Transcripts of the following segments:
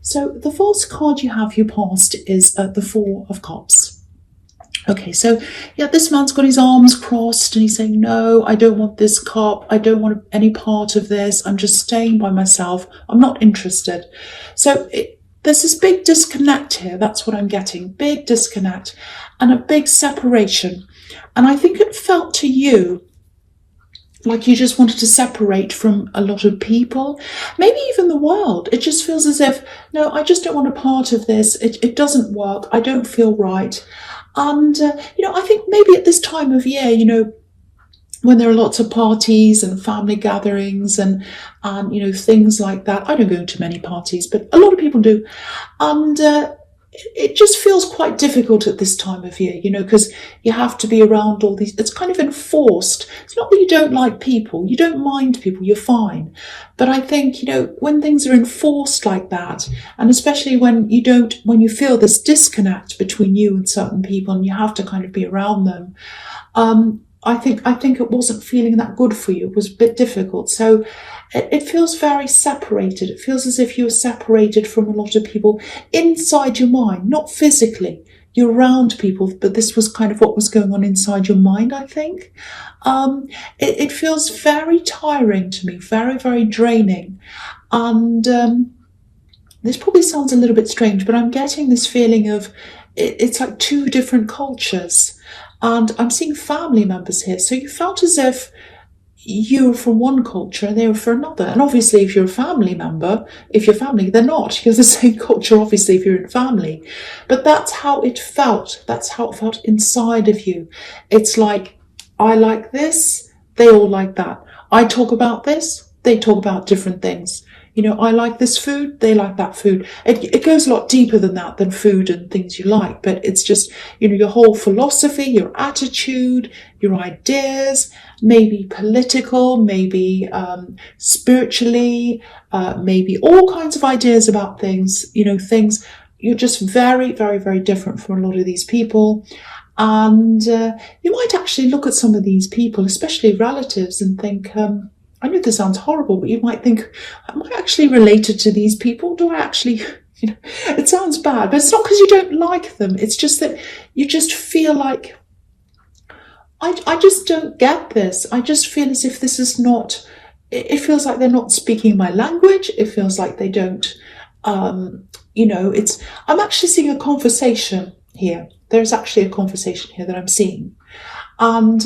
So the false card you have your past is the Four of Cups. Okay, so yeah, this man's got his arms crossed and he's saying, no, I don't want this cup. I don't want any part of this. I'm just staying by myself. I'm not interested. So there's this big disconnect here. That's what I'm getting. Big disconnect and a big separation. And I think it felt to you like you just wanted to separate from a lot of people, maybe even the world. It just feels as if, no, I just don't want a part of this. It doesn't work. I don't feel right. And, I think maybe at this time of year, when there are lots of parties and family gatherings and things like that. I don't go to many parties, but a lot of people do. And it just feels quite difficult at this time of year, because you have to be around all these. It's kind of enforced. It's not that you don't like people. You don't mind people. You're fine. But I think, when things are enforced like that, and especially when you feel this disconnect between you and certain people and you have to kind of be around them, I think it wasn't feeling that good for you. It was a bit difficult. So it feels very separated. It feels as if you were separated from a lot of people inside your mind, not physically. You're around people, but this was kind of what was going on inside your mind, I think. It feels very tiring to me, very, very draining. And this probably sounds a little bit strange, but I'm getting this feeling of it's like two different cultures. And I'm seeing family members here. So you felt as if you were from one culture and they were from another. And obviously, if you're a family member, if you're family, they're not. You're the same culture, obviously, if you're in family. But that's how it felt. That's how it felt inside of you. It's like, I like this, they all like that. I talk about this, they talk about different things. I like this food, they like that food. It goes a lot deeper than that, than food and things you like. But it's just, your whole philosophy, your attitude, your ideas, maybe political, maybe spiritually, maybe all kinds of ideas about things, things. You're just very, very, very different from a lot of these people. And you might actually look at some of these people, especially relatives, and think, I know this sounds horrible, but you might think, am I actually related to these people? Do I actually, it sounds bad, but it's not because you don't like them. It's just that you just feel like, I just don't get this. I just feel as if this is not, it feels like they're not speaking my language. It feels like they don't, I'm actually seeing a conversation here. There's actually a conversation here that I'm seeing. And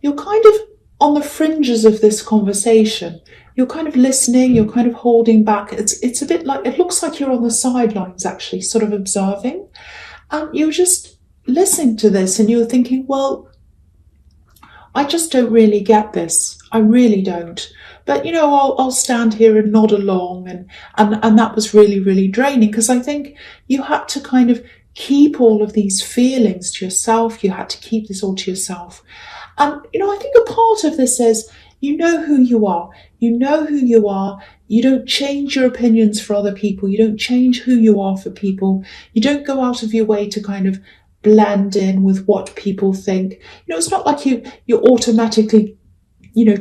you're kind of on the fringes of this conversation. You're kind of listening, you're kind of holding back. It's a bit like, it looks like you're on the sidelines actually, sort of observing. And you're just listening to this and you're thinking, well, I just don't really get this. I really don't. But, I'll stand here and nod along. And that was really, really draining, because I think you had to kind of keep all of these feelings to yourself. You had to keep this all to yourself. And, I think a part of this is, you know who you are. You know who you are. You don't change your opinions for other people. You don't change who you are for people. You don't go out of your way to kind of blend in with what people think. It's not like you automatically,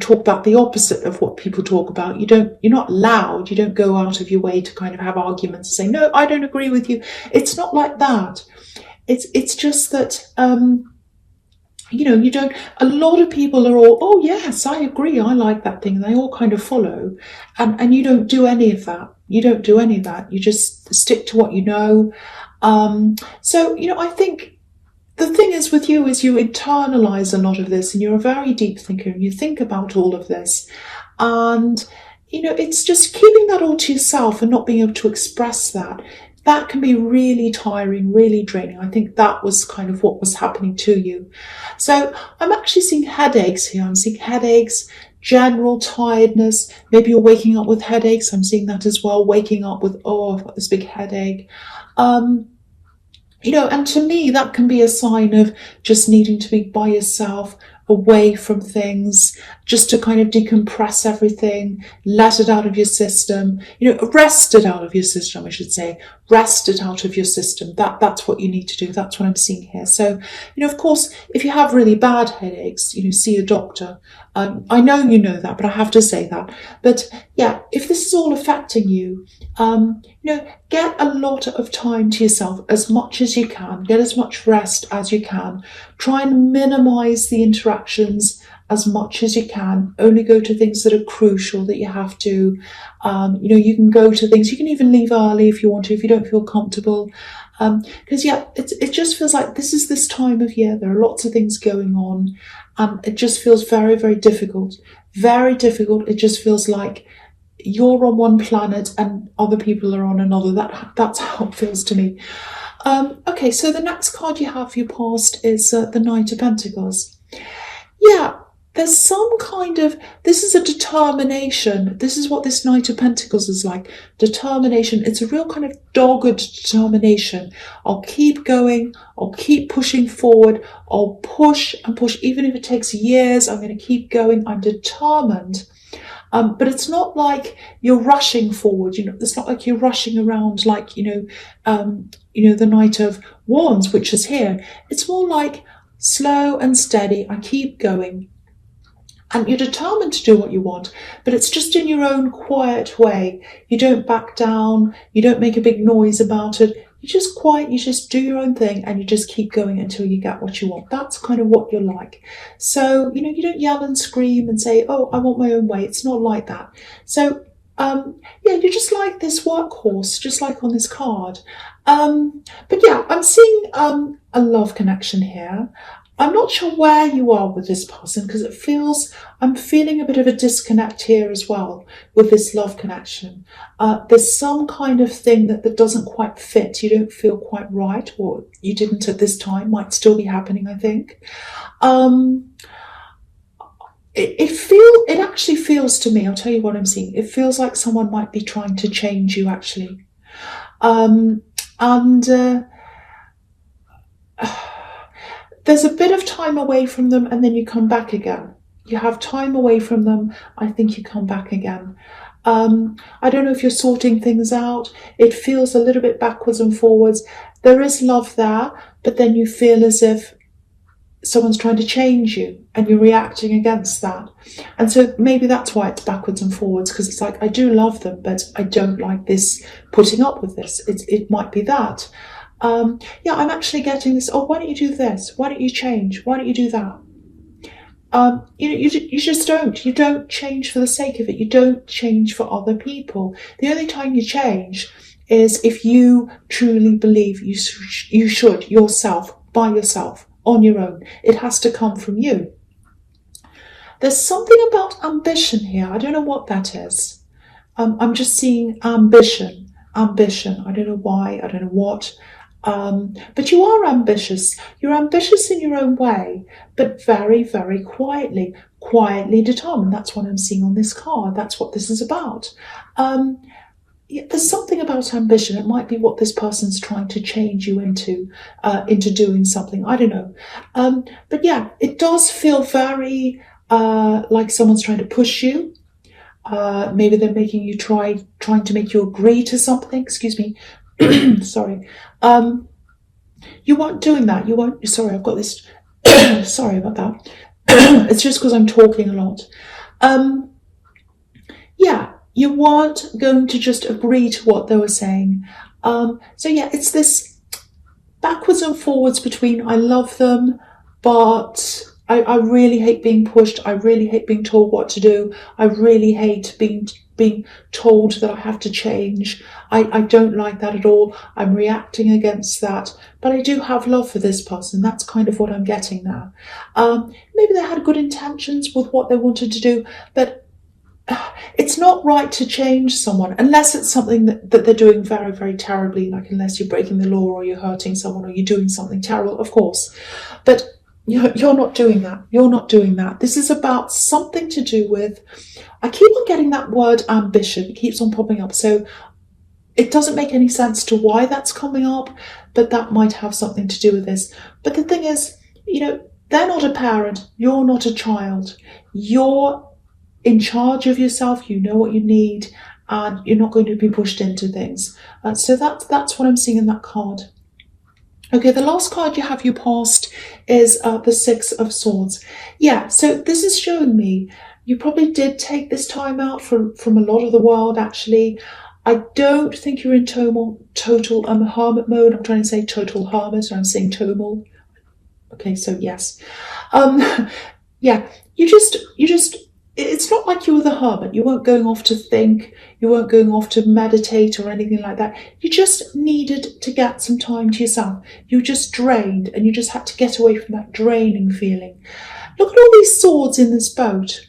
talk about the opposite of what people talk about. You're not loud. You don't go out of your way to kind of have arguments and say, no, I don't agree with you. It's not like that. It's just that, you don't, a lot of people are all, oh yes, I agree, I like that thing. And they all kind of follow. And you don't do any of that. You don't do any of that. You just stick to what you know. So, I think the thing is with you is you internalize a lot of this, and you're a very deep thinker and you think about all of this. And, it's just keeping that all to yourself and not being able to express that. That can be really tiring, really draining. I think that was kind of what was happening to you. So I'm actually seeing headaches here. I'm seeing headaches, general tiredness. Maybe you're waking up with headaches. I'm seeing that as well. Waking up with, I've got this big headache. And to me, that can be a sign of just needing to be by yourself, away from things, just to kind of decompress everything, let it out of your system, rest it out of your system, I should say, rest it out of your system. That's what you need to do. That's what I'm seeing here. So, of course, if you have really bad headaches, see a doctor. I know you know that, but I have to say that. But yeah, if this is all affecting you, get a lot of time to yourself as much as you can. Get as much rest as you can. Try and minimize the interactions as much as you can. Only go to things that are crucial that you have to. You can go to things. You can even leave early if you want to, if you don't feel comfortable. Because it just feels like this time of year. There are lots of things going on, and it just feels very, very difficult. Very difficult. It just feels like you're on one planet and other people are on another. That's how it feels to me. Okay, so the next card you have for your past is the Knight of Pentacles. Yeah, there's some kind of, this is a determination. This is what this Knight of Pentacles is like. Determination. It's a real kind of dogged determination. I'll keep going. I'll keep pushing forward. I'll push and push. Even if it takes years, I'm going to keep going. I'm determined. But it's not like you're rushing forward. It's not like you're rushing around like, the Knight of Wands, which is here. It's more like slow and steady. I keep going. And you're determined to do what you want, but it's just in your own quiet way. You don't back down. You don't make a big noise about it. You're just quiet. You just do your own thing and you just keep going until you get what you want. That's kind of what you're like. So, you don't yell and scream and say, oh, I want my own way. It's not like that. So, you're just like this workhorse, just like on this card. But yeah, I'm seeing a love connection here. I'm not sure where you are with this person because I'm feeling a bit of a disconnect here as well with this love connection. There's some kind of thing that doesn't quite fit. You don't feel quite right, or you didn't at this time, might still be happening, I think. It actually feels to me, I'll tell you what I'm seeing. It feels like someone might be trying to change you actually. There's a bit of time away from them and then you come back again. You have time away from them. I think you come back again. I don't know if you're sorting things out. It feels a little bit backwards and forwards. There is love there, but then you feel as if someone's trying to change you and you're reacting against that. And so maybe that's why it's backwards and forwards, because it's like, I do love them, but I don't like this, putting up with this. It might be that. I'm actually getting this. Oh, why don't you do this? Why don't you change? Why don't you do that? You just don't. You don't change for the sake of it. You don't change for other people. The only time you change is if you truly believe you should yourself, by yourself, on your own. It has to come from you. There's something about ambition here. I don't know what that is. I'm just seeing ambition. I don't know why. I don't know what. But you are ambitious. You're ambitious in your own way, but very, very quietly determined. That's what I'm seeing on this card. That's what this is about. There's something about ambition. It might be what this person's trying to change you into doing something. I don't know. But yeah, it does feel very like someone's trying to push you. Maybe they're making you trying to make you agree to something. Excuse me. Sorry. You weren't doing that. You won't. Sorry, I've got this. Sorry about that. It's just because I'm talking a lot. You weren't going to just agree to what they were saying. It's this backwards and forwards between I love them, but I really hate being pushed. I really hate being told what to do. I really hate being told that I have to change. I don't like that at all. I'm reacting against that. But I do have love for this person. That's kind of what I'm getting now. Maybe they had good intentions with what they wanted to do, but it's not right to change someone unless it's something that they're doing very, very terribly, like unless you're breaking the law or you're hurting someone or you're doing something terrible, of course. But you're not doing that. You're not doing that. This is about something to do with, I keep on getting that word ambition. It keeps on popping up. So it doesn't make any sense to why that's coming up, but that might have something to do with this. But the thing is, they're not a parent. You're not a child. You're in charge of yourself. You know what you need, and you're not going to be pushed into things. So that's what I'm seeing in that card. Okay, the last card you have you passed is the Six of Swords. Yeah, so this is showing me you probably did take this time out from a lot of the world, actually. I don't think you're in total hermit mode. I'm trying to say total hermit, and I'm saying tomal. Okay, so yes. Um, yeah, you just, it's not like you were the hermit. You weren't going off to think, you weren't going off to meditate or anything like that. You just needed to get some time to yourself. You were just drained, and you just had to get away from that draining feeling. Look at all these swords in this boat.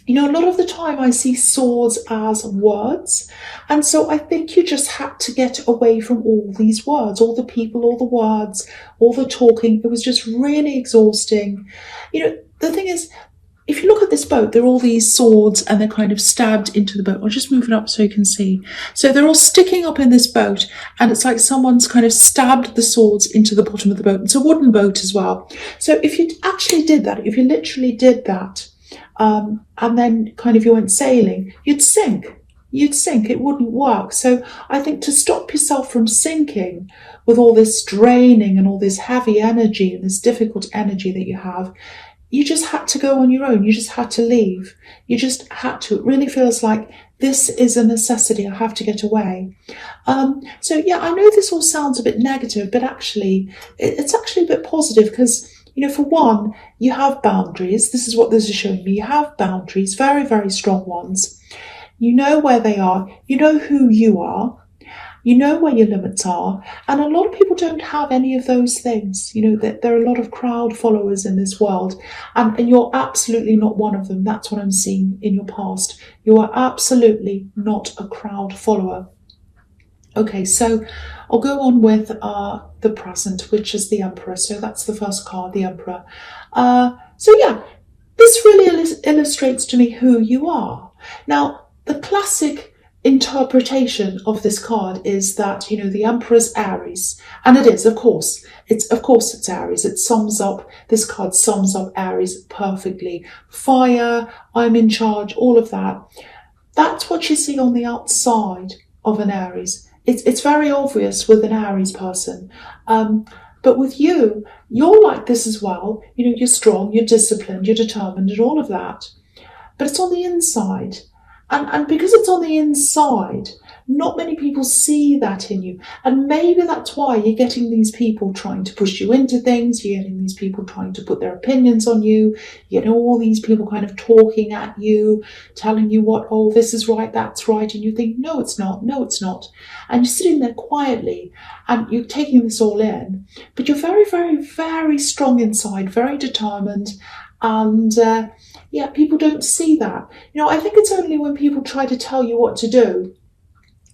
You know, a lot of the time I see swords as words. And so I think you just had to get away from all these words, all the people, all the words, all the talking. It was just really exhausting. You know, the thing is, if you look at this boat, there are all these swords and they're kind of stabbed into the boat. I'll just move it up so you can see. So they're all sticking up in this boat, and it's like someone's kind of stabbed the swords into the bottom of the boat. It's a wooden boat as well. So if you actually did that, if you literally did that, and then kind of you went sailing, you'd sink. You'd sink. It wouldn't work. So I think to stop yourself from sinking with all this draining and all this heavy energy and this difficult energy that you have, you just had to go on your own. You just had to leave. You just had to. It really feels like this is a necessity. I have to get away. So yeah, I know this all sounds a bit negative, but actually, it's actually a bit positive because, you know, for one, you have boundaries. This is what this is showing me. You have boundaries, very, very strong ones. You know where they are. You know who you are. You know where your limits are. And a lot of people don't have any of those things. You know, that there are a lot of crowd followers in this world. And you're absolutely not one of them. That's what I'm seeing in your past. You are absolutely not a crowd follower. Okay, so I'll go on with the present, which is the Emperor. So that's the first card, the Emperor. So yeah, this really illustrates to me who you are. Now, the classic interpretation of this card is that, you know, the Emperor's Aries, and it is, of course, it's Aries. This card sums up Aries perfectly. Fire, I'm in charge, all of that. That's what you see on the outside of an Aries. It's very obvious with an Aries person. But with you, you're like this as well. You know, you're strong, you're disciplined, you're determined, and all of that. But it's on the inside. And because it's on the inside, not many people see that in you. And maybe that's why you're getting these people trying to push you into things. You're getting these people trying to put their opinions on you. You know, all these people kind of talking at you, telling you what, oh, this is right, that's right. And you think, no, it's not. No, it's not. And you're sitting there quietly and you're taking this all in. But you're very, very, very strong inside, very determined. And yeah, people don't see that. You know, I think it's only when people try to tell you what to do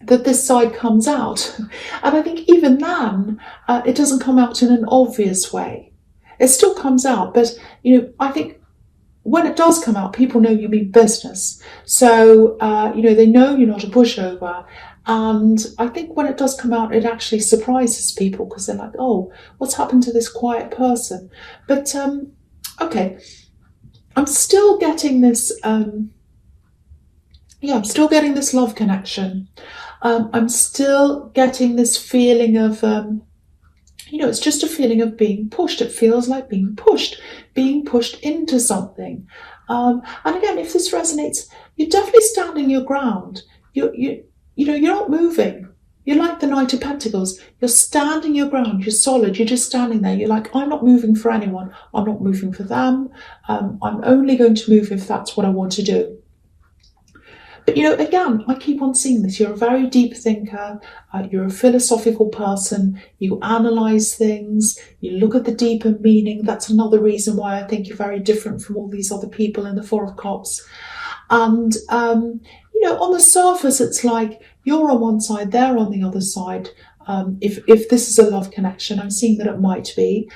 that this side comes out. And I think even then, it doesn't come out in an obvious way. It still comes out, but, you know, I think when it does come out, people know you mean business. So, you know, they know you're not a pushover. And I think when it does come out, it actually surprises people because they're like, oh, what's happened to this quiet person? But, okay, I'm still getting this, I'm still getting this love connection. I'm still getting this feeling of, you know, it's just a feeling of being pushed. It feels like being pushed into something. And again, if this resonates, you're definitely standing your ground. You know, you're not moving. You're like the Knight of Pentacles. You're standing your ground. You're solid. You're just standing there. You're like, I'm not moving for anyone. I'm not moving for them. I'm only going to move if that's what I want to do. But, you know, again, I keep on seeing this. You're a very deep thinker. You're a philosophical person. You analyze things. You look at the deeper meaning. That's another reason why I think you're very different from all these other people in the Four of Cups. And, you know, on the surface, it's like you're on one side, they're on the other side. If this is a love connection, I'm seeing that it might be.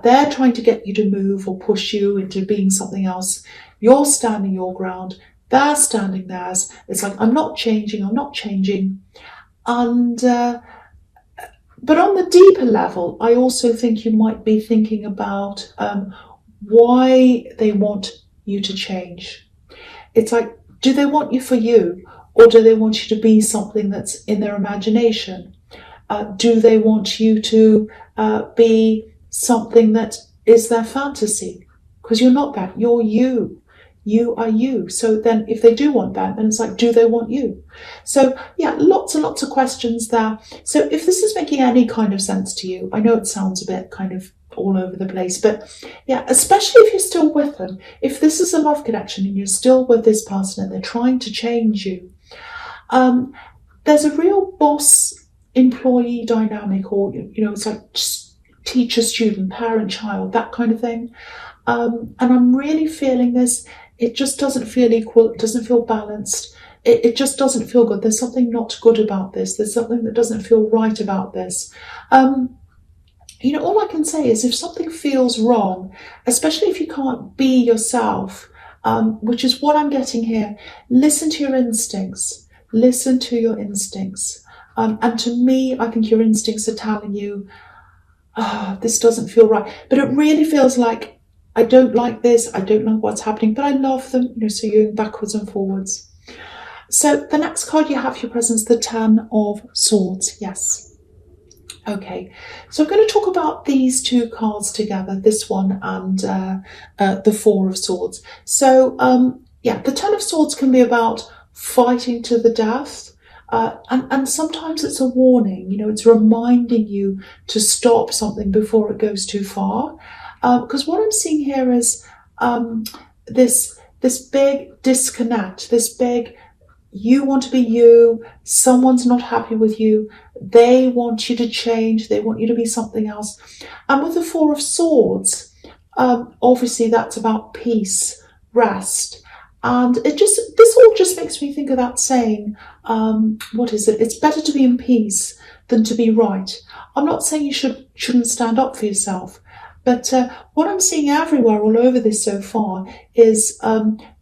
They're trying to get you to move or push you into being something else. You're standing your ground. They're standing theirs. It's like, I'm not changing. And, but on the deeper level, I also think you might be thinking about why they want you to change. It's like, do they want you for you? Or do they want you to be something that's in their imagination? Do they want you to be something that is their fantasy? Because you're not that. You're you. You are you. So then if they do want that, then it's like, do they want you? So yeah, lots and lots of questions there. So if this is making any kind of sense to you, I know it sounds a bit kind of all over the place, but yeah, especially if you're still with them, if this is a love connection and you're still with this person and they're trying to change you, there's a real boss employee dynamic, or it's like teacher student, parent child, that kind of thing. And I'm really feeling this. It just doesn't feel equal. It doesn't feel balanced. It just doesn't feel good. There's something not good about this. There's something that doesn't feel right about this. All I can say is if something feels wrong, especially if you can't be yourself, which is what I'm getting here, listen to your instincts. Listen to your instincts. And to me, I think your instincts are telling you, this doesn't feel right. But it really feels like, I don't like this, I don't know what's happening, but I love them, so you're going backwards and forwards. So the next card you have your presence, the Ten of Swords. Yes. Okay, so I'm going to talk about these two cards together, this one and the Four of Swords. So the Ten of Swords can be about fighting to the death. And sometimes it's a warning, it's reminding you to stop something before it goes too far. Because what I'm seeing here is this big disconnect, this big, you want to be you, someone's not happy with you, they want you to change, they want you to be something else. And with the Four of Swords, obviously that's about peace, rest. And this all just makes me think of that saying, what is it? It's better to be in peace than to be right. I'm not saying you shouldn't stand up for yourself, but what I'm seeing everywhere, all over this so far, is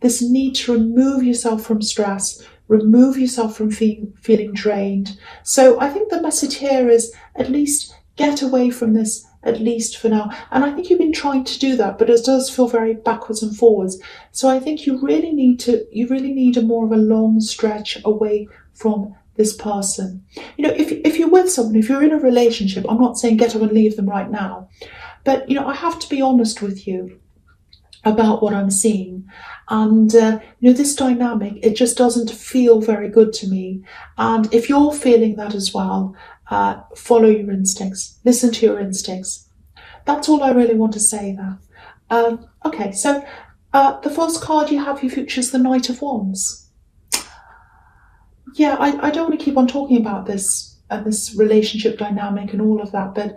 this need to remove yourself from stress, remove yourself from feeling drained. So I think the message here is at least get away from this, at least for now. And I think you've been trying to do that, but it does feel very backwards and forwards. So I think you really need a more of a long stretch away from this person. If you're with someone, if you're in a relationship, I'm not saying get up and leave them right now, but I have to be honest with you about what I'm seeing. And this dynamic, it just doesn't feel very good to me. And if you're feeling that as well, follow your instincts, listen to your instincts. That's all I really want to say there. Okay, so the first card you have your future is the Knight of Wands. Yeah, I don't want to keep on talking about this and this relationship dynamic and all of that, but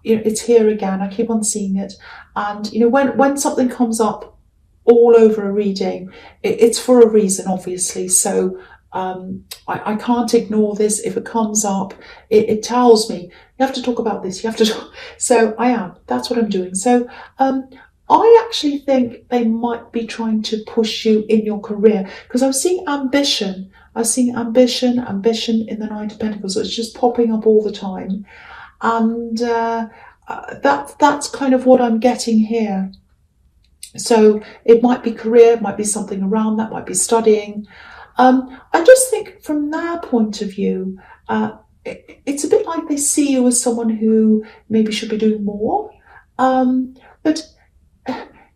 it's here again. I keep on seeing it. And when something comes up all over a reading, it's for a reason, obviously. So I can't ignore this. If it comes up, it tells me you have to talk about this, you have to talk. So that's what I'm doing. So I actually think they might be trying to push you in your career, because I was seeing ambition in the Knight of Pentacles. So it's just popping up all the time. And that's kind of what I'm getting here. So it might be career, it might be something around that, might be studying. I just think from their point of view, it's a bit like they see you as someone who maybe should be doing more. But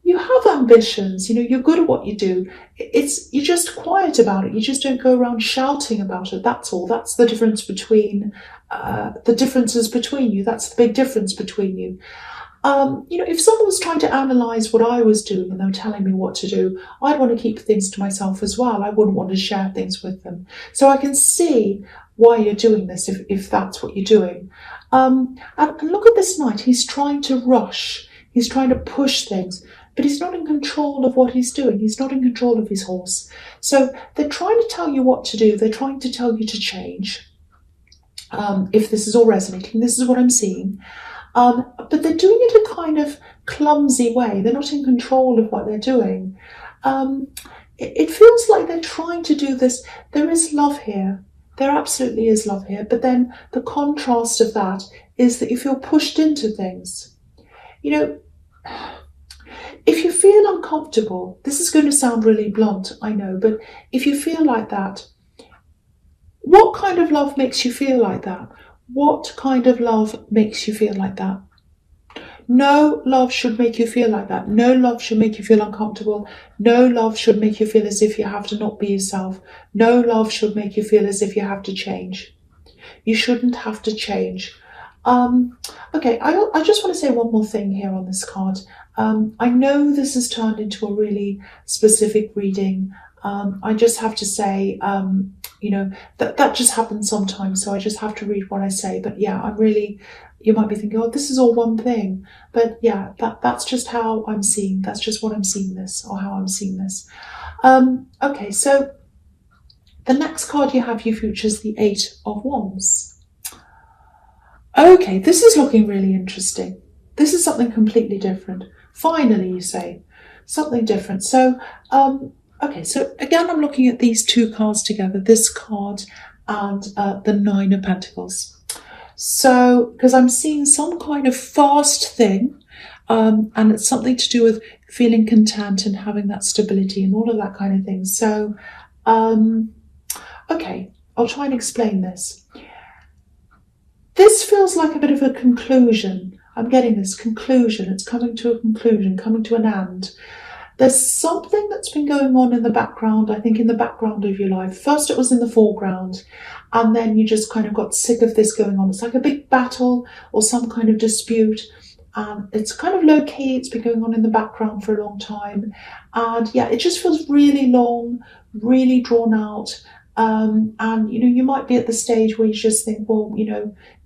you have ambitions, you're good at what you do. You're just quiet about it. You just don't go around shouting about it. That's all. That's the difference between the differences between you. That's the big difference between you. If someone was trying to analyse what I was doing and they were telling me what to do, I'd want to keep things to myself as well. I wouldn't want to share things with them. So I can see why you're doing this if that's what you're doing. And look at this knight. He's trying to rush. He's trying to push things, but he's not in control of what he's doing. He's not in control of his horse. So they're trying to tell you what to do. They're trying to tell you to change. If this is all resonating, this is what I'm seeing. But they're doing it in a kind of clumsy way. They're not in control of what they're doing. It feels like they're trying to do this. There is love here. There absolutely is love here. But then the contrast of that is that you feel pushed into things. If you feel uncomfortable, this is going to sound really blunt, I know, but if you feel like that, what kind of love makes you feel like that? What kind of love makes you feel like that? No love should make you feel like that. No love should make you feel uncomfortable. No love should make you feel as if you have to not be yourself. No love should make you feel as if you have to change. You shouldn't have to change. Okay, I just want to say one more thing here on this card. I know this has turned into a really specific reading. I just have to say, that just happens sometimes, so I just have to read what I say. But yeah, you might be thinking, oh, this is all one thing. But yeah, that's just how I'm seeing, that's just what I'm seeing this, or how I'm seeing this. Okay, so the next card you have, you features the Eight of Wands. Okay, this is looking really interesting. This is something completely different. Finally, you say, something different. So, okay, so again, I'm looking at these two cards together, this card and the Nine of Pentacles. So, because I'm seeing some kind of fast thing, and it's something to do with feeling content and having that stability and all of that kind of thing. So, okay, I'll try and explain this. This feels like a bit of a conclusion. I'm getting this conclusion. It's coming to a conclusion, coming to an end. There's something that's been going on in the background, I think in the background of your life. First it was in the foreground, and then you just kind of got sick of this going on. It's like a big battle or some kind of dispute. It's kind of low key. It's been going on in the background for a long time. And yeah, it just feels really long, really drawn out. And you might be at the stage where you just think, well,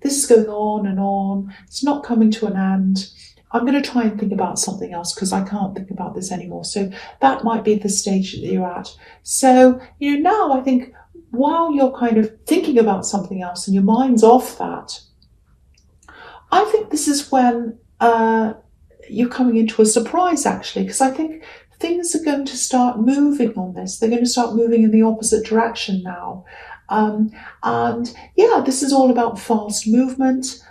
this is going on and on, it's not coming to an end, I'm going to try and think about something else because I can't think about this anymore. So that might be the stage that you're at. So now I think while you're kind of thinking about something else and your mind's off that, I think this is when you're coming into a surprise, actually, because I think things are going to start moving on this. They're going to start moving in the opposite direction now. And yeah, this is all about fast movement.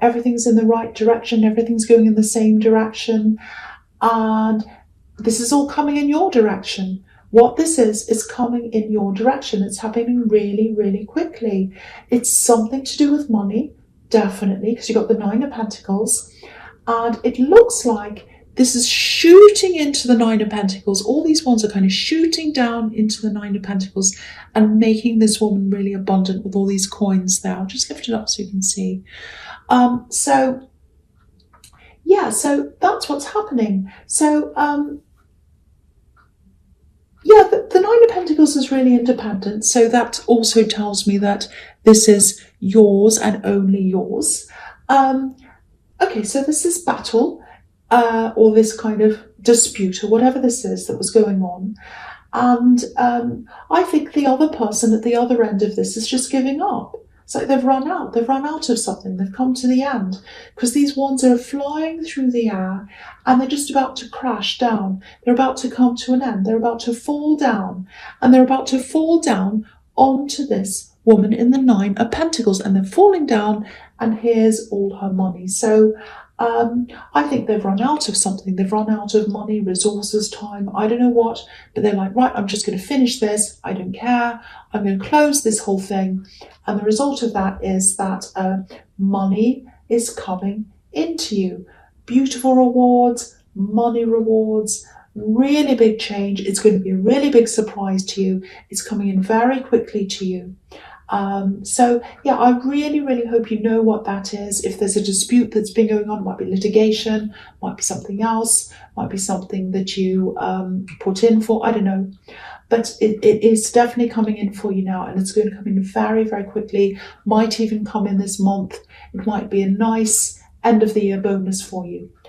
Everything's in the right direction. Everything's going in the same direction. And this is all coming in your direction. What this is coming in your direction. It's happening really, really quickly. It's something to do with money, definitely, because you've got the Nine of Pentacles. And it looks like this is shooting into the Nine of Pentacles. All these ones are kind of shooting down into the Nine of Pentacles and making this woman really abundant with all these coins there. I'll just lift it up so you can see. So that's what's happening. So, yeah, the Nine of Pentacles is really independent. So that also tells me that this is yours and only yours. Okay, so this is battle. Or this kind of dispute or whatever this is that was going on. And I think the other person at the other end of this is just giving up. It's like they've run out of something, they've come to the end, because these wands are flying through the air and they're just about to crash down. They're about to come to an end. They're about to fall down, and they're about to fall down onto this woman in the Nine of Pentacles, and they're falling down, and here's all her money. So I think they've run out of something. They've run out of money, resources, time, I don't know what, but they're like, right, I'm just going to finish this. I don't care. I'm going to close this whole thing. And the result of that is that money is coming into you. Beautiful rewards, money rewards, really big change. It's going to be a really big surprise to you. It's coming in very quickly to you. So yeah, I really, really hope you know what that is. If there's a dispute that's been going on, it might be litigation, might be something else, might be something that you put in for, I don't know. But it is definitely coming in for you now, and it's going to come in very, very quickly. Might even come in this month. It might be a nice end of the year bonus for you.